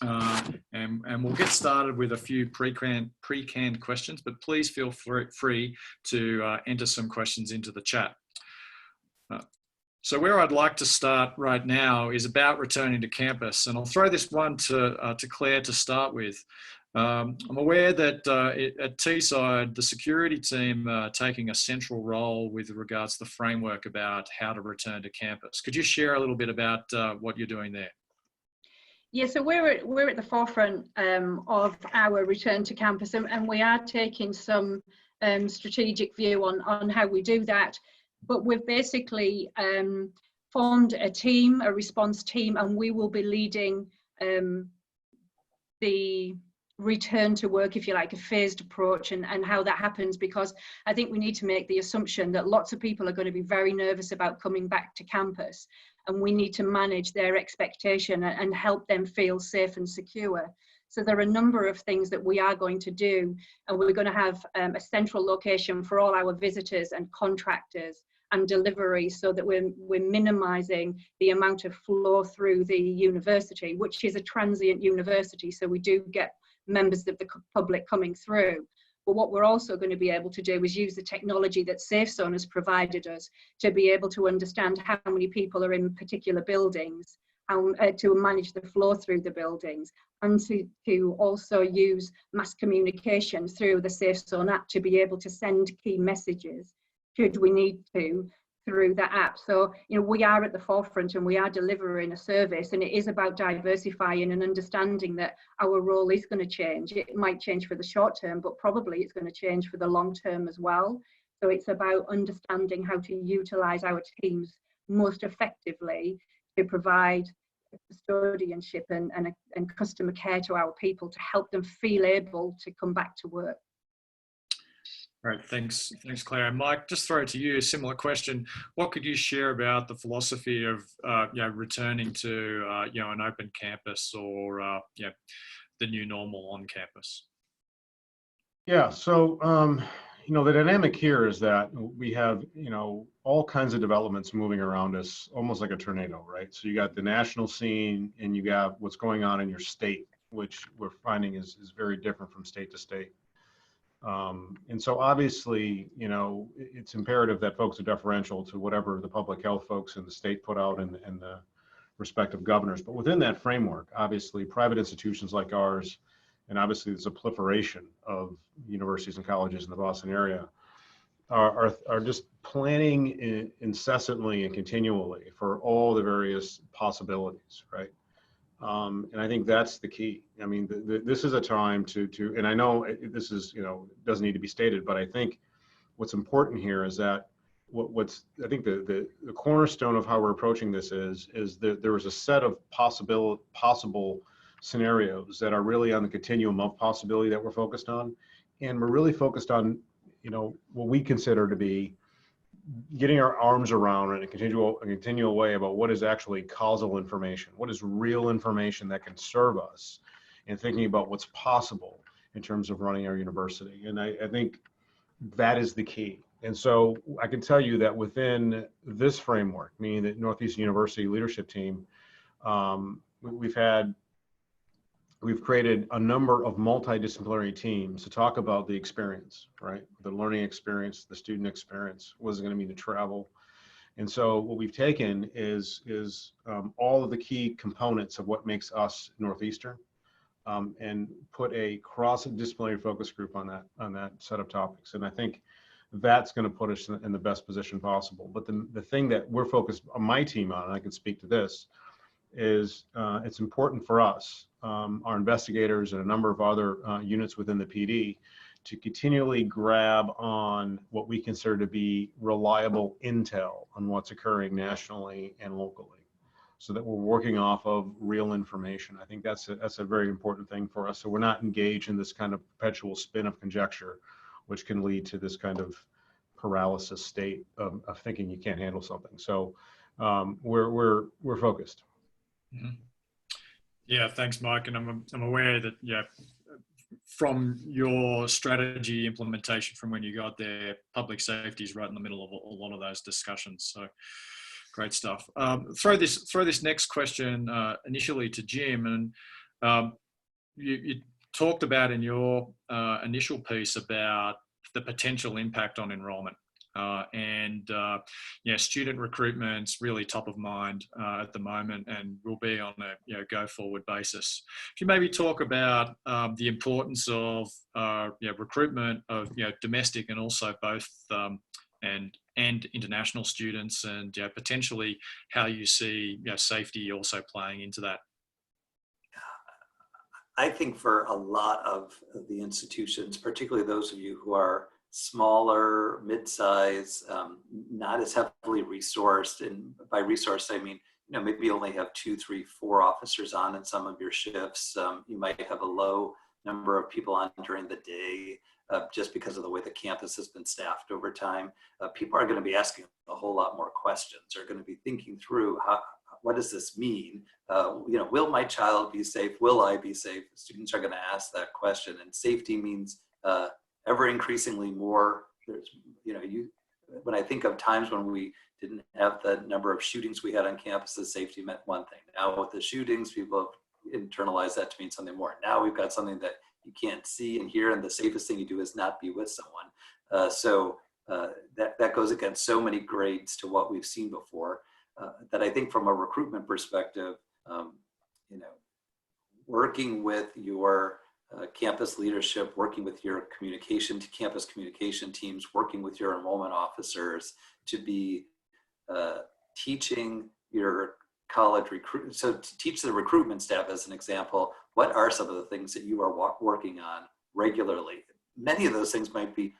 A: And we'll get started with a few pre-canned questions, but please feel free to enter some questions into the chat. So where I'd like to start right now is about returning to campus, and I'll throw this one to Claire to start with. I'm aware that at Teesside, the security team are taking a central role with regards to the framework about how to return to campus. Could you share a little bit about what you're doing there?
E: Yeah, so we're at the forefront of our return to campus, and we are taking some strategic view on how we do that. But we've basically formed a team, a response team, and we will be leading the return to work, if you like, a phased approach and how that happens, because I think we need to make the assumption that lots of people are going to be very nervous about coming back to campus, and we need to manage their expectation and help them feel safe and secure. So there are a number of things that we are going to do, and we're going to have a central location for all our visitors and contractors and delivery, so that we're minimizing the amount of flow through the university, which is a transient university, so we do get members of the public coming through. But what we're also going to be able to do is use the technology that Safe Zone has provided us to be able to understand how many people are in particular buildings, to manage the flow through the buildings, and to also use mass communication through the Safe Zone app to be able to send key messages should we need to through that app. So, you know, we are at the forefront and we are delivering a service, and it is about diversifying and understanding that our role is going to change. It might change for the short term, but probably it's going to change for the long term as well. So it's about understanding how to utilize our teams most effectively to provide custodianship and customer care to our people to help them feel able to come back to work.
A: Great, thanks, Claire. And Mike, just throw it to you, a similar question. What could you share about the philosophy of returning to an open campus or the new normal on campus?
D: Yeah, so the dynamic here is that we have all kinds of developments moving around us, almost like a tornado, right? So you got the national scene, and you got what's going on in your state, which we're finding is very different from state to state. And so obviously, it's imperative that folks are deferential to whatever the public health folks in the state put out and the respective governors. But within that framework, obviously, private institutions like ours, and obviously there's a proliferation of universities and colleges in the Boston area, are just planning incessantly and continually for all the various possibilities, right? And I think that's the key. I mean, this is a time to, and I know this is, doesn't need to be stated, but I think what's important here is that I think the cornerstone of how we're approaching this is that there is a set of possible scenarios that are really on the continuum of possibility that we're focused on. And we're really focused on, what we consider to be getting our arms around in a continual way about what is actually causal information, what is real information that can serve us, and thinking about what's possible in terms of running our university. And I think that is the key. And so I can tell you that within this framework, meaning the Northeastern University leadership team, we've created a number of multidisciplinary teams to talk about the experience, right? The learning experience, the student experience, what is it going to mean to travel. And so what we've taken is all of the key components of what makes us Northeastern, and put a cross-disciplinary focus group on that set of topics. And I think that's going to put us in the best position possible. But the thing that we're focused on my team on, and I can speak to this, is it's important for us, our investigators and a number of other units within the PD, to continually grab on what we consider to be reliable intel on what's occurring nationally and locally, so that we're working off of real information. I think that's a very important thing for us. So we're not engaged in this kind of perpetual spin of conjecture, which can lead to this kind of paralysis state of thinking you can't handle something. So we're focused.
A: Mm-hmm. Yeah, thanks, Mike. And I'm aware that from your strategy implementation from when you got there, public safety is right in the middle of a lot of those discussions. So great stuff. Throw this next question initially to Jim, and you talked about in your initial piece about the potential impact on enrollment. Student recruitment's really top of mind at the moment, and will be on a go forward basis. If you maybe talk about the importance of recruitment of domestic and also both and international students, and potentially how you see safety also playing into that.
C: I think for a lot of the institutions, particularly those of you who are smaller, mid-size, not as heavily resourced, and by resourced I mean maybe you only have 2, 3, 4 officers on in some of your shifts. You might have a low number of people on during the day, just because of the way the campus has been staffed over time. People are going to be asking a whole lot more questions. They're going to be thinking through what does this mean? Will my child be safe? Will I be safe? Students are going to ask that question, and safety means ever increasingly more. When I think of times when we didn't have the number of shootings we had on campuses, safety meant one thing. Now with the shootings, people have internalized that to mean something more. Now we've got something that you can't see and hear, and the safest thing you do is not be with someone. So that goes against so many grades to what we've seen before, that I think from a recruitment perspective, you know, working with your campus leadership, working with your campus communication teams, working with your enrollment officers to be teaching your college so to teach the recruitment staff, as an example, what are some of the things that you are working on regularly? Many of those things might be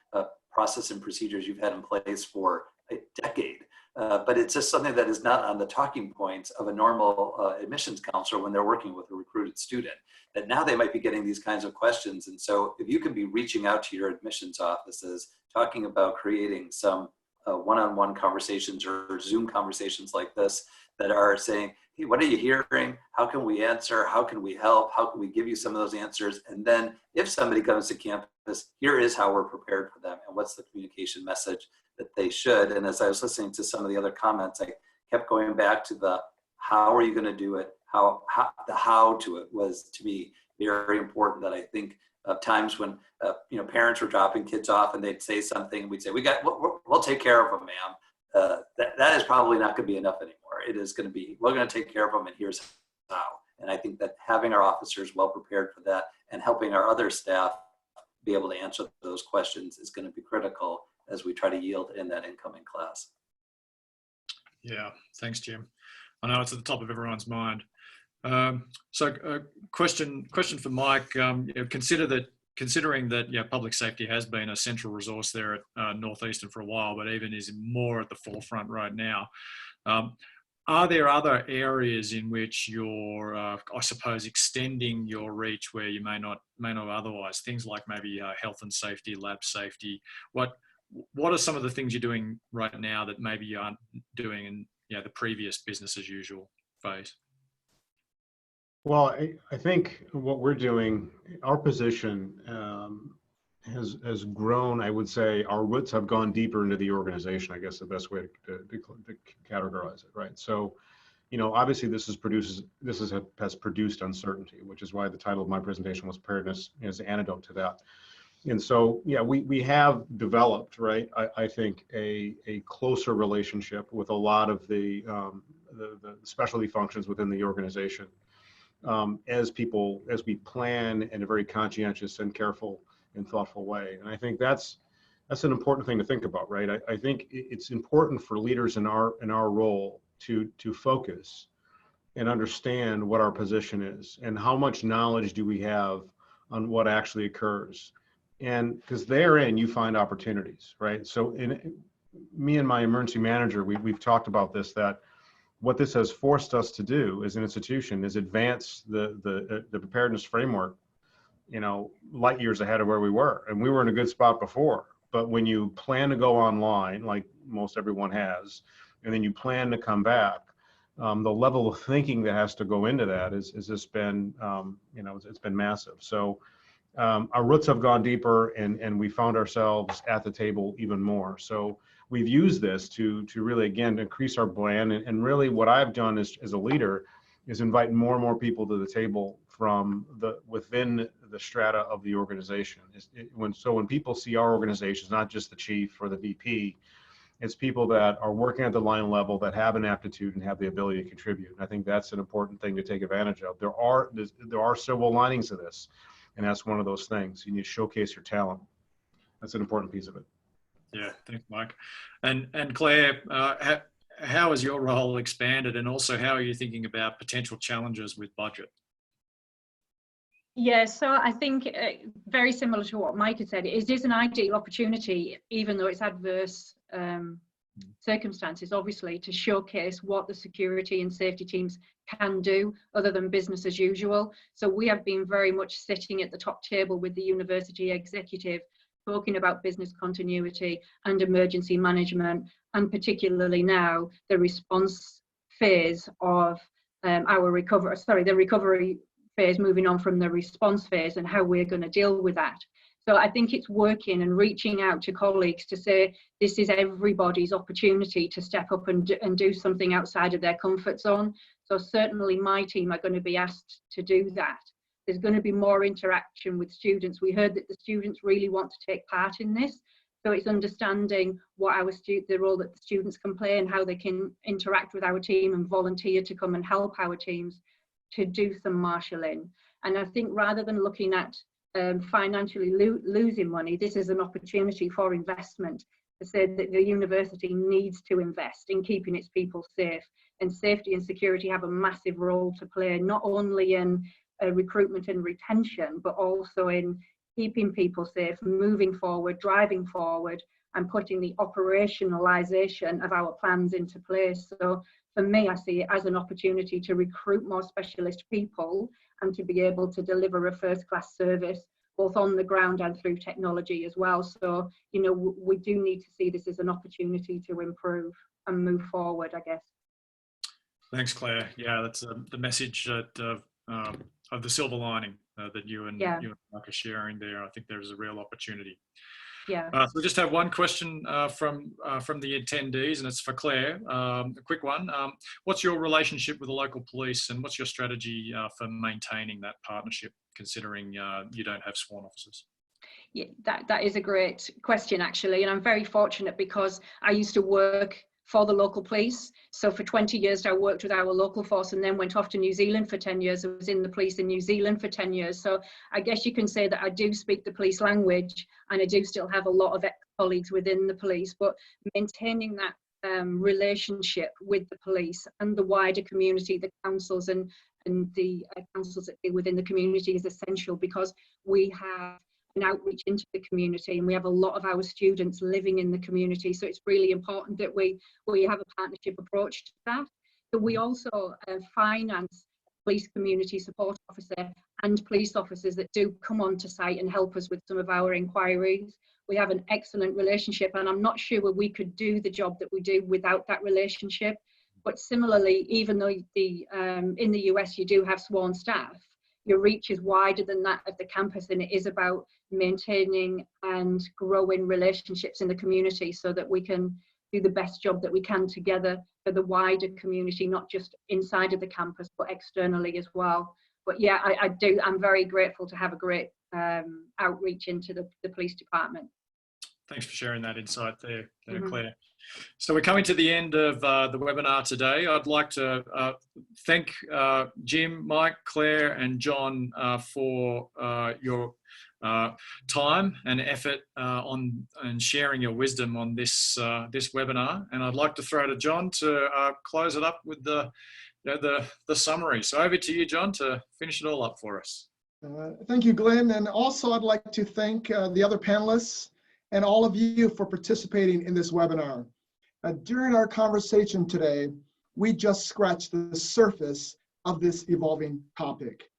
C: process and procedures you've had in place for a decade, but it's just something that is not on the talking points of a normal admissions counselor when they're working with a recruited student, that now they might be getting these kinds of questions. And so if you can be reaching out to your admissions offices, talking about creating some one-on-one conversations or Zoom conversations like this that are saying, hey, what are you hearing? How can we answer? How can we help? How can we give you some of those answers? And then if somebody comes to campus, here is how we're prepared for them and what's the communication message that they should. And as I was listening to some of the other comments, I kept going back to the how are you going to do it? The how to it was, to me, very important. That I think of times when you know, parents were dropping kids off and they'd say something and we'd say, we'll take care of them, ma'am. That is probably not going to be enough anymore. It is going to be, we're going to take care of them and here's how. And I think that having our officers well prepared for that and helping our other staff be able to answer those questions is going to be critical as we try to yield in that incoming class.
A: Yeah, thanks, Jim. I know it's at the top of everyone's mind. So question for Mike, you know, considering that public safety has been a central resource there at Northeastern for a while, but even is more at the forefront right now. Are there other areas in which you're, I suppose, extending your reach where you may not otherwise? Things like maybe health and safety, lab safety. What are some of the things you're doing right now that maybe you aren't doing in the previous business as usual phase?
D: Well, I think what we're doing, our position has grown. I would say our roots have gone deeper into the organization, I guess the best way to categorize it, right? So, you know, obviously this has produced uncertainty, which is why the title of my presentation was Preparedness as an Antidote to that. And so, yeah, we have developed, right, I think a closer relationship with a lot of the specialty functions within the organization. As we plan in a very conscientious and careful and thoughtful way. And I think that's an important thing to think about, right? I think it's important for leaders in our role to focus and understand what our position is and how much knowledge do we have on what actually occurs. And because therein you find opportunities, right? So me and my emergency manager, we've talked about this, that what this has forced us to do as an institution is advance the preparedness framework, you know, light years ahead of where we were. And we were in a good spot before. But when you plan to go online, like most everyone has, and then you plan to come back, the level of thinking that has to go into that is just been, you know, it's been massive. So our roots have gone deeper, and we found ourselves at the table even more. So we've used this to really, again, increase our brand. And really what I've done as a leader is invite more and more people to the table from within the strata of the organization. When people see our organization, not just the chief or the VP, it's people that are working at the line level that have an aptitude and have the ability to contribute. And I think that's an important thing to take advantage of. There are several linings to this, and that's one of those things. You need to showcase your talent. That's an important piece of it.
A: Yeah, thanks, Mike. And Claire, how has your role expanded, and also how are you thinking about potential challenges with budget?
E: Yeah, so I think very similar to what Mike had said, it is an ideal opportunity, even though it's adverse circumstances, obviously, to showcase what the security and safety teams can do other than business as usual. So we have been very much sitting at the top table with the university executive, talking about business continuity and emergency management, and particularly now the response phase of the recovery phase, moving on from the response phase and how we're going to deal with that. So I think it's working and reaching out to colleagues to say this is everybody's opportunity to step up and do something outside of their comfort zone. So certainly my team are going to be asked to do that. There's going to be more interaction with students. We heard that the students really want to take part in this. So it's understanding what the role that the students can play and how they can interact with our team and volunteer to come and help our teams to do some marshalling. And I think rather than looking at financially losing money, this is an opportunity for investment to say that the university needs to invest in keeping its people safe. And safety and security have a massive role to play, not only in recruitment and retention, but also in keeping people safe, moving forward, driving forward, and putting the operationalization of our plans into place. So for me, I see it as an opportunity to recruit more specialist people and to be able to deliver a first-class service, both on the ground and through technology as well. So, you know, we do need to see this as an opportunity to improve and move forward, I guess.
A: Thanks, Claire. Yeah, that's the message that, of the silver lining that you and Mark are sharing there. I think there's a real opportunity.
E: Yeah.
A: So we just have one question from the attendees, and it's for Claire. A quick one. What's your relationship with the local police, and what's your strategy for maintaining that partnership, considering you don't have sworn officers?
E: Yeah, that is a great question, actually, and I'm very fortunate because I used to work for the local police. So for 20 years, I worked with our local force and then went off to New Zealand for 10 years. I was in the police in New Zealand for 10 years. So I guess you can say that I do speak the police language, and I do still have a lot of ex-colleagues within the police, but maintaining that relationship with the police and the wider community, the councils and the councils that deal within the community is essential, because we have an outreach into the community and we have a lot of our students living in the community. So it's really important that we have a partnership approach to that. So we also finance police community support officer and police officers that do come onto site and help us with some of our inquiries. We have an excellent relationship, and I'm not sure we could do the job that we do without that relationship. But similarly, even though in the US you do have sworn staff, your reach is wider than that of the campus, and it is about maintaining and growing relationships in the community so that we can do the best job that we can together for the wider community, not just inside of the campus, but externally as well. But yeah, I'm very grateful to have a great outreach into the police department.
A: Thanks for sharing that insight there, Claire. So we're coming to the end of the webinar today. I'd like to thank Jim, Mike, Claire and John for your time and effort and sharing your wisdom on this webinar. And I'd like to throw to John to close it up with the summary. So over to you, John, to finish it all up for us.
B: Thank you, Glenn. And also I'd like to thank the other panelists and all of you for participating in this webinar. During our conversation today, we just scratched the surface of this evolving topic.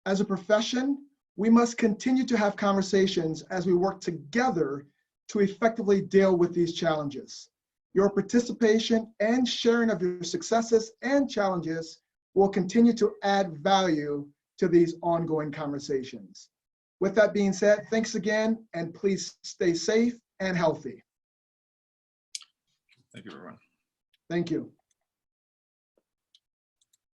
B: As a profession, we must continue to have conversations as we work together to effectively deal with these challenges. Your participation and sharing of your successes and challenges will continue to add value to these ongoing conversations. With that being said, thanks again, and please stay safe and healthy.
A: Thank you, everyone.
B: Thank you.